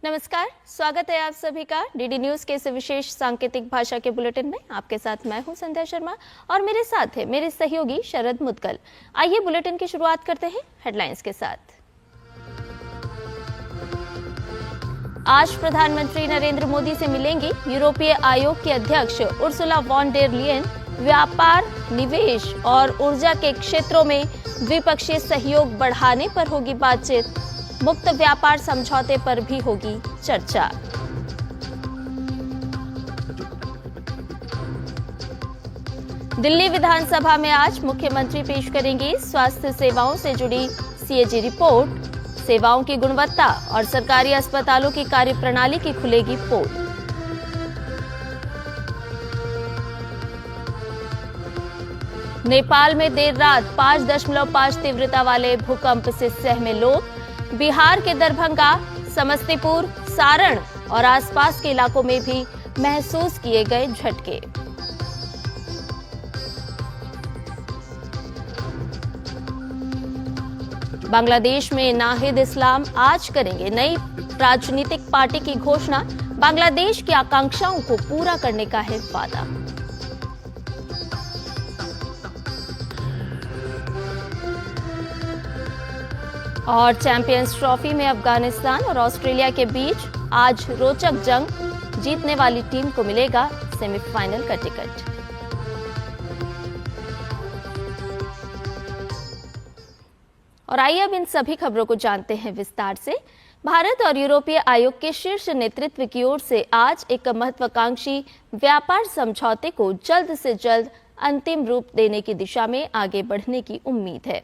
नमस्कार, स्वागत है आप सभी का डीडी न्यूज के इस विशेष सांकेतिक भाषा के बुलेटिन में। आपके साथ मैं हूं संध्या शर्मा और मेरे साथ है मेरे सहयोगी शरद मुदगल। आइए बुलेटिन की शुरुआत करते हैं हेडलाइंस के साथ। आज प्रधानमंत्री नरेंद्र मोदी से मिलेंगी यूरोपीय आयोग के अध्यक्ष उर्सुला वॉन डेर लियन। व्यापार, निवेश और ऊर्जा के क्षेत्रों में द्विपक्षीय सहयोग बढ़ाने पर होगी बातचीत। मुक्त व्यापार समझौते पर भी होगी चर्चा। दिल्ली विधानसभा में आज मुख्यमंत्री पेश करेंगे स्वास्थ्य सेवाओं से जुड़ी सीएजी रिपोर्ट। सेवाओं की गुणवत्ता और सरकारी अस्पतालों की कार्यप्रणाली की खुलेगी पोल। नेपाल में देर रात 5.5 तीव्रता वाले भूकंप से सहमे लोग। बिहार के दरभंगा, समस्तीपुर, सारण और आसपास के इलाकों में भी महसूस किए गए झटके। बांग्लादेश में नाहिद इस्लाम आज करेंगे नई राजनीतिक पार्टी की घोषणा। बांग्लादेश की आकांक्षाओं को पूरा करने का है वादा। और चैंपियंस ट्रॉफी में अफगानिस्तान और ऑस्ट्रेलिया के बीच आज रोचक जंग। जीतने वाली टीम को मिलेगा सेमीफाइनल का टिकट। और आइए अब इन सभी खबरों को जानते हैं विस्तार से। भारत और यूरोपीय आयोग के शीर्ष नेतृत्व की ओर से आज एक महत्वाकांक्षी व्यापार समझौते को जल्द से जल्द अंतिम रूप देने की दिशा में आगे बढ़ने की उम्मीद है।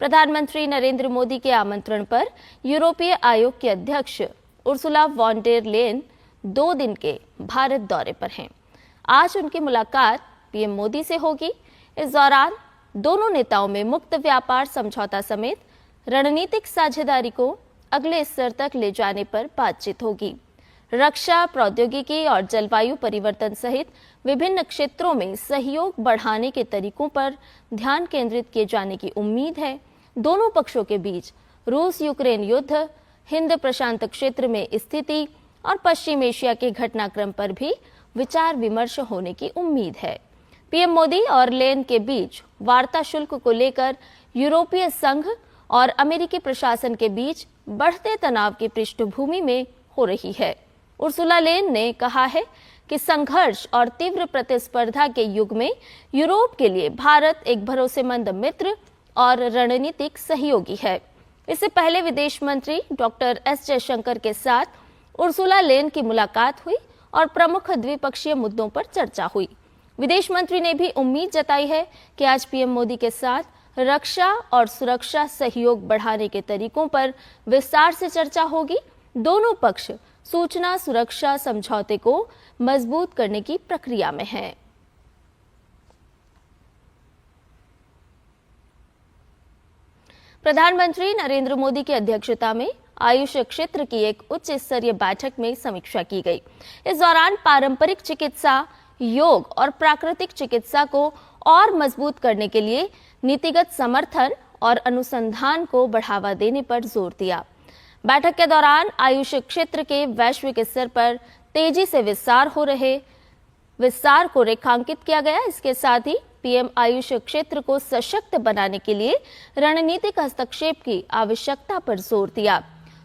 प्रधानमंत्री नरेंद्र मोदी के आमंत्रण पर यूरोपीय आयोग के अध्यक्ष उर्सुला वॉन डेर लेयन 2 दिन के भारत दौरे पर हैं। आज उनकी मुलाकात पीएम मोदी से होगी। इस दौरान दोनों नेताओं में मुक्त व्यापार समझौता समेत रणनीतिक साझेदारी को अगले स्तर तक ले जाने पर बातचीत होगी। रक्षा, प्रौद्योगिकी और जलवायु परिवर्तन सहित विभिन्न क्षेत्रों में सहयोग बढ़ाने के तरीकों पर ध्यान केंद्रित किए जाने की उम्मीद है। दोनों पक्षों के बीच रूस यूक्रेन युद्ध, हिंद प्रशांत क्षेत्र में स्थिति और पश्चिम एशिया के घटनाक्रम पर भी विचार विमर्श होने की उम्मीद है। पीएम मोदी और लेन के बीच वार्ता शुल्क को लेकर यूरोपीय संघ और अमेरिकी प्रशासन के बीच बढ़ते तनाव की पृष्ठभूमि में हो रही है। उर्सुला लेन ने कहा है कि संघर्ष और तीव्र प्रतिस्पर्धा के युग में यूरोप के लिए भारत एक भरोसेमंद मित्र और रणनीतिक सहयोगी है। इससे पहले विदेश मंत्री डॉक्टर एस जयशंकर के साथ उर्सुला लेन की मुलाकात हुई और प्रमुख द्विपक्षीय मुद्दों पर चर्चा हुई। विदेश मंत्री ने भी उम्मीद जताई है कि आज पीएम मोदी के साथ रक्षा और सुरक्षा सहयोग बढ़ाने के तरीकों पर विस्तार से चर्चा होगी। दोनों पक्ष सूचना सुरक्षा समझौते को मजबूत करने की प्रक्रिया में हैं। प्रधानमंत्री नरेंद्र मोदी की अध्यक्षता में आयुष क्षेत्र की एक उच्च स्तरीय बैठक में समीक्षा की गई। इस दौरान पारंपरिक चिकित्सा, योग और प्राकृतिक चिकित्सा को और मजबूत करने के लिए नीतिगत समर्थन और अनुसंधान को बढ़ावा देने पर जोर दिया। बैठक के दौरान आयुष क्षेत्र के वैश्विक स्तर पर तेजी से विस्तार को रेखांकित किया गया। इसके साथ ही पीएम आयुष क्षेत्र को सशक्त बनाने के लिए रणनीतिक हस्तक्षेप की आवश्यकता पर जोर दिया।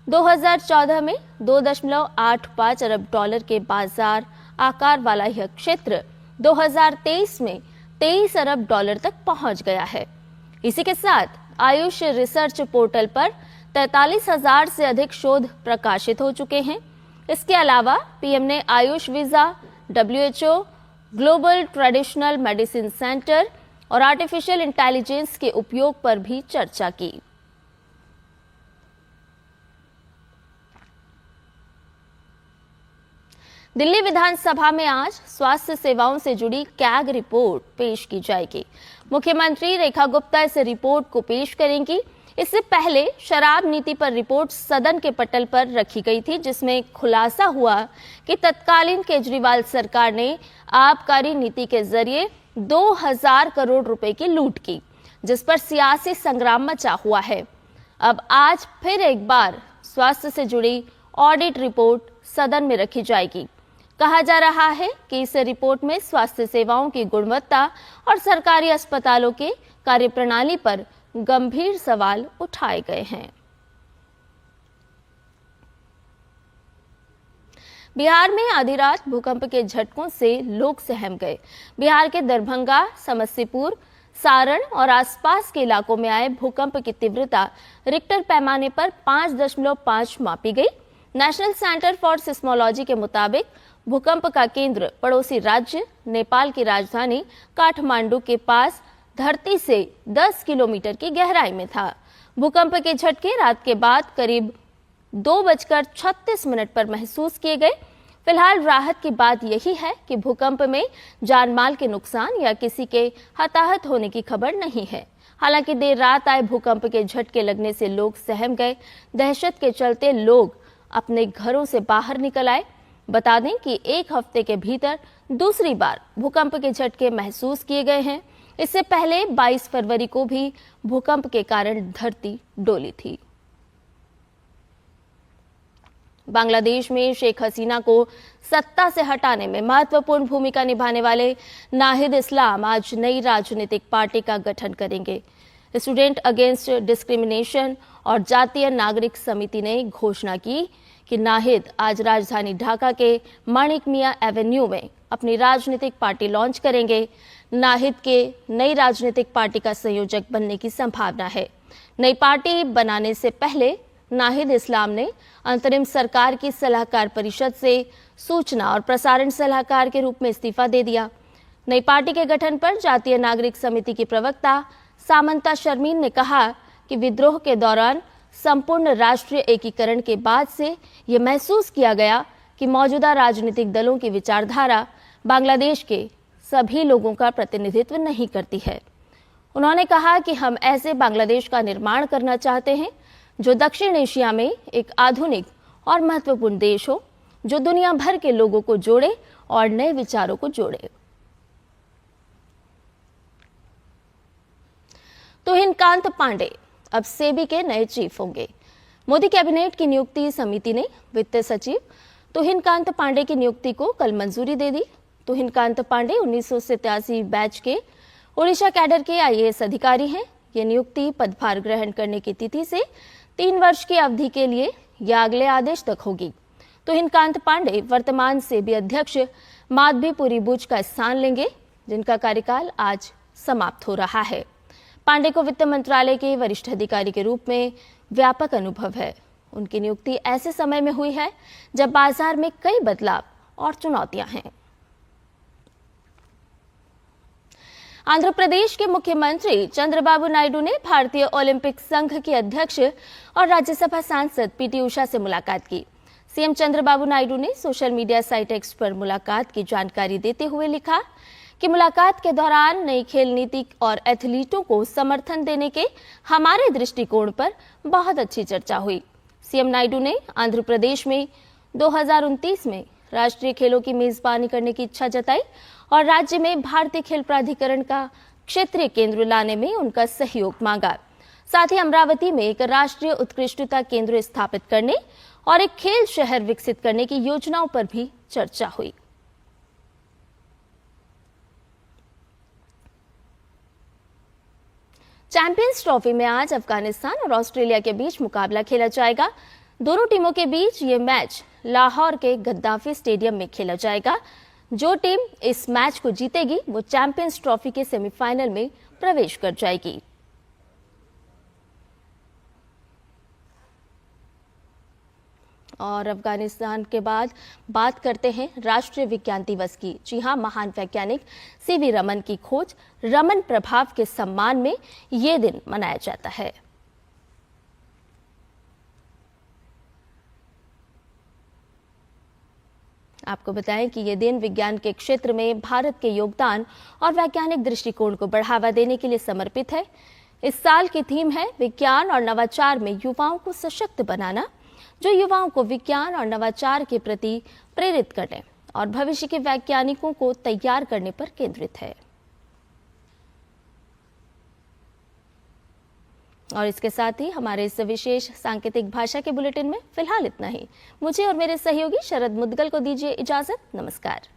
2014 में 2.85 अरब डॉलर के बाजार आकार वाला यह क्षेत्र 2023 में 23 अरब डॉलर तक पहुंच गया है। इसी के साथ आयुष रिसर्च पोर्टल पर 43,000 से अधिक शोध प्रकाशित हो चुके हैं। इसके अलावा पीएम ने Ayush visa, WHO, global traditional medicine centre और आर्टिफिशियल इंटेलिजेंस के उपयोग पर भी चर्चा की। दिल्ली विधानसभा में आज स्वास्थ्य सेवाओं से जुड़ी कैग रिपोर्ट पेश की जाएगी। मुख्यमंत्री रेखा गुप्ता इस रिपोर्ट को पेश करेंगी। इससे पहले शराब नीति पर रिपोर्ट सदन के पटल पर रखी गई थी, जिसमें खुलासा हुआ कि तत्कालीन केजरीवाल सरकार ने आबकारी नीति के जरिए 2000 करोड़ रुपए की लूट की, जिस पर सियासी संग्राम मचा हुआ है। अब आज फिर एक बार स्वास्थ्य से जुड़ी ऑडिट रिपोर्ट सदन में रखी जाएगी। कहा जा रहा है कि इस रिपोर्ट में स्वास्थ्य सेवाओं की गुणवत्ता और सरकारी अस्पतालों के कार्यप्रणाली पर गंभीर सवाल उठाए गए हैं। बिहार में आधी रात भूकंप के झटकों से लोग सहम गए। बिहार के दरभंगा, समस्तीपुर, सारण और आसपास के इलाकों में आए भूकंप की तीव्रता रिक्टर पैमाने पर 5.5 मापी गई। नेशनल सेंटर फॉर सिस्मोलॉजी के मुताबिक भूकंप का केंद्र पड़ोसी राज्य नेपाल की राजधानी काठमांडू के पास धरती से 10 किलोमीटर की गहराई में था। भूकंप के झटके रात के बाद करीब 2:36 पर महसूस किए गए। फिलहाल राहत की बात यही है कि भूकंप में जानमाल के नुकसान या किसी के हताहत होने की खबर नहीं है। हालांकि देर रात आए भूकंप के झटके लगने से लोग सहम गए। दहशत के चलते लोग अपने घरों से बाहर निकल आए। बता दें कि एक हफ्ते के भीतर दूसरी बार भूकंप के झटके महसूस किए गए हैं। इससे पहले 22 फरवरी को भी भूकंप के कारण धरती डोली थी। बांग्लादेश में शेख हसीना को सत्ता से हटाने में महत्वपूर्ण भूमिका निभाने वाले नाहिद इस्लाम आज नई राजनीतिक पार्टी का गठन करेंगे। स्टूडेंट अगेंस्ट डिस्क्रिमिनेशन और जातीय नागरिक समिति ने घोषणा की कि नाहिद आज राजधानी ढाका के माणिक मिया एवेन्यू में अपनी राजनीतिक पार्टी लॉन्च करेंगे। नाहिद के नई राजनीतिक पार्टी का संयोजक बनने की संभावना है। नई पार्टी बनाने से पहले नाहिद इस्लाम ने अंतरिम सरकार की सलाहकार परिषद से सूचना और प्रसारण सलाहकार के रूप में इस्तीफा दे दिया। नई पार्टी के गठन पर जातीय नागरिक समिति की प्रवक्ता सामंता शर्मीन ने कहा कि विद्रोह के दौरान संपूर्ण राष्ट्रीय एकीकरण के बाद से ये महसूस किया गया कि मौजूदा राजनीतिक दलों की विचारधारा बांग्लादेश के सभी लोगों का प्रतिनिधित्व नहीं करती है। उन्होंने कहा कि हम ऐसे बांग्लादेश का निर्माण करना चाहते हैं जो दक्षिण एशिया में एक आधुनिक और महत्वपूर्ण देश हो, जो दुनिया भर के लोगों को जोड़े और नए विचारों को जोड़े। तुहिनकांत पांडे अब सेबी के नए चीफ होंगे। मोदी कैबिनेट की नियुक्ति समिति ने वित्त सचिव तुहिनकांत पांडे की नियुक्ति को कल मंजूरी दे दी। तुहिनकांत पांडे 1987 बैच के ओडिशा कैडर के आईएएस अधिकारी हैं। ये नियुक्ति पदभार ग्रहण करने की तिथि से 3 वर्ष की अवधि के लिए या अगले आदेश तक होगी। तुहिनकांत पांडे वर्तमान सेबी अध्यक्ष माधवीपुरी बुच का स्थान लेंगे, जिनका कार्यकाल आज समाप्त हो रहा है। पांडे को वित्त मंत्रालय के वरिष्ठ अधिकारी के रूप में व्यापक अनुभव है। उनकी नियुक्ति ऐसे समय में हुई है जब बाजार में कई बदलाव और चुनौतियां हैं। आंध्र प्रदेश के मुख्यमंत्री चंद्रबाबू नायडू ने भारतीय ओलंपिक संघ की अध्यक्ष और राज्यसभा सांसद पीटी उषा से मुलाकात की। सीएम चंद्रबाबू नायडू ने सोशल मीडिया साइट एक्स पर मुलाकात की जानकारी देते हुए लिखा कि मुलाकात के दौरान नई खेल नीति और एथलीटों को समर्थन देने के हमारे दृष्टिकोण पर बहुत अच्छी चर्चा हुई। सीएम नायडू ने आंध्र प्रदेश में 2029 में राष्ट्रीय खेलों की मेजबानी करने की इच्छा जताई और राज्य में भारतीय खेल प्राधिकरण का क्षेत्रीय केंद्र लाने में उनका सहयोग मांगा। साथ ही अमरावती में एक राष्ट्रीय उत्कृष्टता केंद्र स्थापित करने और एक खेल शहर विकसित करने की योजनाओं पर भी चर्चा हुई। चैंपियंस ट्रॉफी में आज अफगानिस्तान और ऑस्ट्रेलिया के बीच मुकाबला खेला जाएगा। दोनों टीमों के बीच ये मैच लाहौर के गद्दाफी स्टेडियम में खेला जाएगा। जो टीम इस मैच को जीतेगी वो चैंपियंस ट्रॉफी के सेमीफाइनल में प्रवेश कर जाएगी। और अफगानिस्तान के बाद बात करते हैं राष्ट्रीय विज्ञान दिवस की। जी हां, महान वैज्ञानिक सीवी रमन की खोज रमन प्रभाव के सम्मान में ये दिन मनाया जाता है। आपको बताएं कि ये दिन विज्ञान के क्षेत्र में भारत के योगदान और वैज्ञानिक दृष्टिकोण को बढ़ावा देने के लिए समर्पित है। इस साल की थीम है विज्ञान और नवाचार में युवाओं को सशक्त बनाना, जो युवाओं को विज्ञान और नवाचार के प्रति प्रेरित करने और भविष्य के वैज्ञानिकों को तैयार करने पर केंद्रित है। और इसके साथ ही हमारे इस विशेष सांकेतिक भाषा के बुलेटिन में फिलहाल इतना ही। मुझे और मेरे सहयोगी शरद मुदगल को दीजिए इजाजत। नमस्कार।